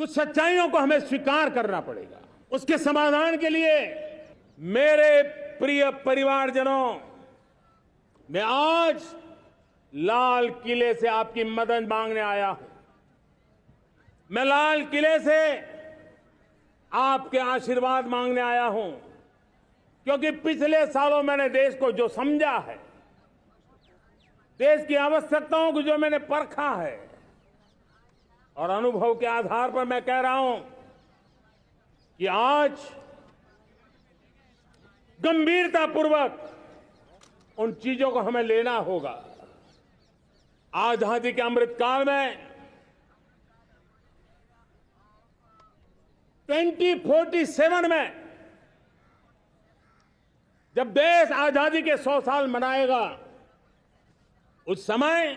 कुछ सच्चाइयों को हमें स्वीकार करना पड़ेगा। उसके समाधान के लिए मेरे प्रिय परिवारजनों, मैं आज लाल किले से आपकी मदद मांगने आया हूं। मैं लाल किले से आपके आशीर्वाद मांगने आया हूं, क्योंकि पिछले सालों मैंने देश को जो समझा है, देश की आवश्यकताओं को जो मैंने परखा है, और अनुभव के आधार पर मैं कह रहा हूं कि आज गंभीरतापूर्वक उन चीजों को हमें लेना होगा। आजादी के अमृतकाल में 2047 में जब देश आजादी के 100 साल मनाएगा, उस समय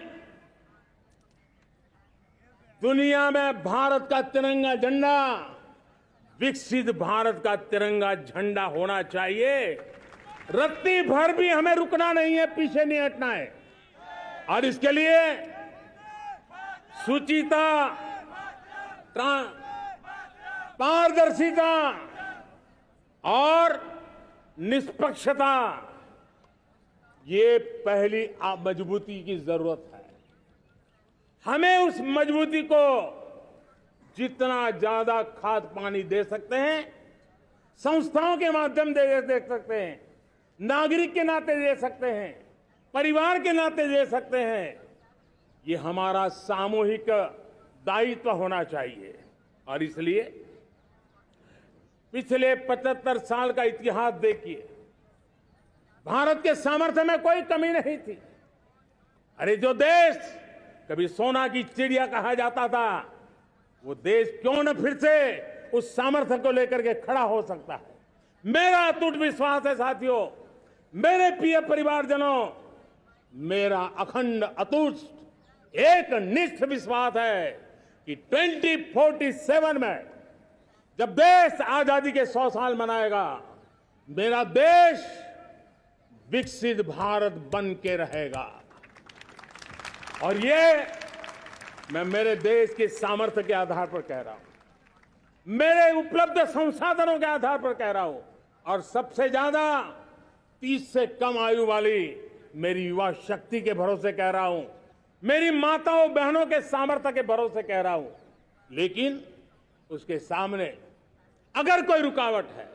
दुनिया में भारत का तिरंगा झंडा विकसित भारत का तिरंगा झंडा होना चाहिए। रत्ती भर भी हमें रुकना नहीं है, पीछे नहीं हटना है। और इसके लिए शुचिता, पारदर्शिता और निष्पक्षता, ये पहली मजबूती की जरूरत है। हमें उस मजबूती को जितना ज्यादा खाद पानी दे सकते हैं, संस्थाओं के माध्यम से दे सकते हैं, नागरिक के नाते दे सकते हैं, परिवार के नाते दे सकते हैं, ये हमारा सामूहिक दायित्व होना चाहिए। और इसलिए पिछले 75 साल का इतिहास देखिए, भारत के सामर्थ्य में कोई कमी नहीं थी। अरे जो देश कभी सोना की चिड़िया कहा जाता था, वो देश क्यों न फिर से उस सामर्थ्य को लेकर के खड़ा हो सकता है। मेरा अटूट विश्वास है साथियों, मेरे प्रिय परिवारजनों, मेरा अखंड अटूट एक निष्ठ विश्वास है कि 2047 में जब देश आजादी के 100 साल मनाएगा, मेरा देश विकसित भारत बन के रहेगा। और ये मैं मेरे देश के सामर्थ्य के आधार पर कह रहा हूं, मेरे उपलब्ध संसाधनों के आधार पर कह रहा हूं, और सबसे ज्यादा 30 से कम आयु वाली मेरी युवा शक्ति के भरोसे कह रहा हूं, मेरी माताओं बहनों के सामर्थ्य के भरोसे कह रहा हूं। लेकिन उसके सामने अगर कोई रुकावट है,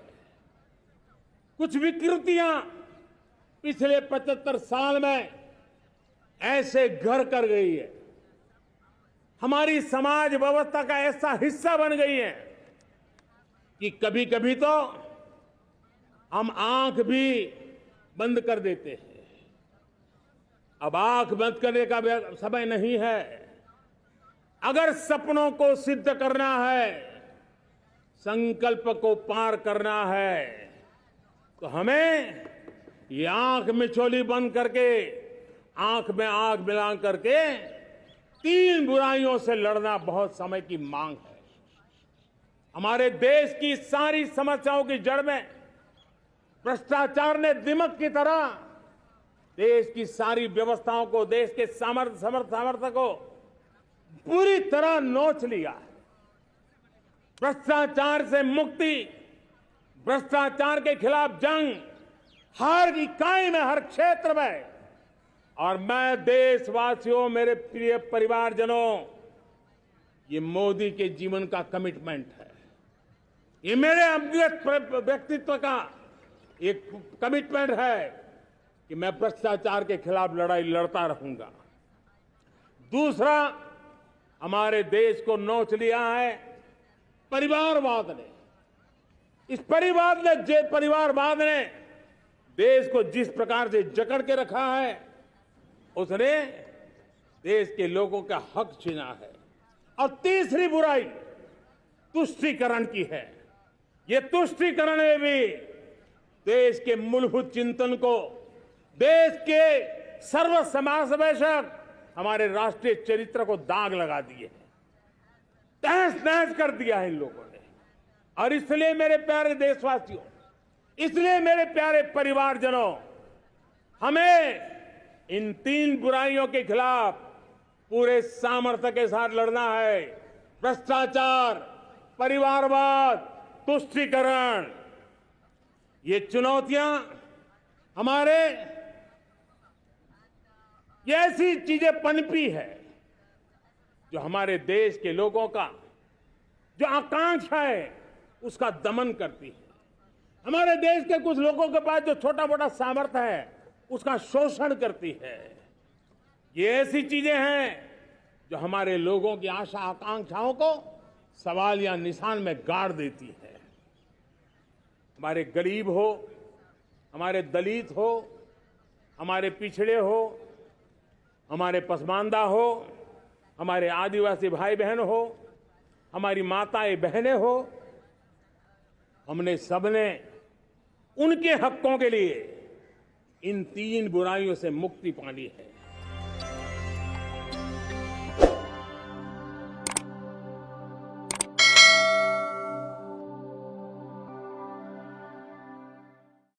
कुछ विकृतियां पिछले 75 साल में ऐसे घर कर गई है, हमारी समाज व्यवस्था का ऐसा हिस्सा बन गई है कि कभी कभी तो हम आंख भी बंद कर देते हैं। अब आंख बंद करने का समय नहीं है। अगर सपनों को सिद्ध करना है, संकल्प को पार करना है, तो हमें ये आंख मिचौली बंद करके, आंख में आंख मिला करके 3 बुराइयों से लड़ना बहुत समय की मांग है। हमारे देश की सारी समस्याओं की जड़ में भ्रष्टाचार ने दिमक की तरह देश की सारी व्यवस्थाओं को, देश के सामर्थ्य को पूरी तरह नोच लिया है। भ्रष्टाचार से मुक्ति, भ्रष्टाचार के खिलाफ जंग हर इकाई में, हर क्षेत्र में। और मैं देशवासियों, मेरे प्रिय परिवारजनों, ये मोदी के जीवन का कमिटमेंट है, ये मेरे व्यक्तित्व का एक कमिटमेंट है कि मैं भ्रष्टाचार के खिलाफ लड़ाई लड़ता रहूंगा। दूसरा, हमारे देश को नोच लिया है परिवारवाद ने। इस परिवारवाद ने देश को जिस प्रकार से जकड़ के रखा है, उसने देश के लोगों का हक छीना है। और तीसरी बुराई तुष्टीकरण की है। ये तुष्टीकरण में भी देश के मूलभूत चिंतन को, देश के सर्व समावेशक हमारे राष्ट्रीय चरित्र को दाग लगा दिए हैं, तहस नहस कर दिया है इन लोगों ने। और इसलिए मेरे प्यारे देशवासियों, इसलिए मेरे प्यारे परिवारजनों, हमें इन 3 बुराइयों के खिलाफ पूरे सामर्थ्य के साथ लड़ना है। भ्रष्टाचार, परिवारवाद, तुष्टीकरण, ये चुनौतियां हमारे ये ऐसी चीजें पनपी है जो हमारे देश के लोगों का जो आकांक्षा है उसका दमन करती है। हमारे देश के कुछ लोगों के पास जो छोटा मोटा सामर्थ्य है उसका शोषण करती है। ये ऐसी चीजें हैं जो हमारे लोगों की आशा आकांक्षाओं को सवाल या निशान में गाड़ देती है। हमारे गरीब हो, हमारे दलित हो, हमारे पिछड़े हो, हमारे पसमानदा हो, हमारे आदिवासी भाई बहन हो, हमारी माताएं बहनें हो, हमने सबने उनके हकों के लिए इन 3 बुराइयों से मुक्ति पानी है।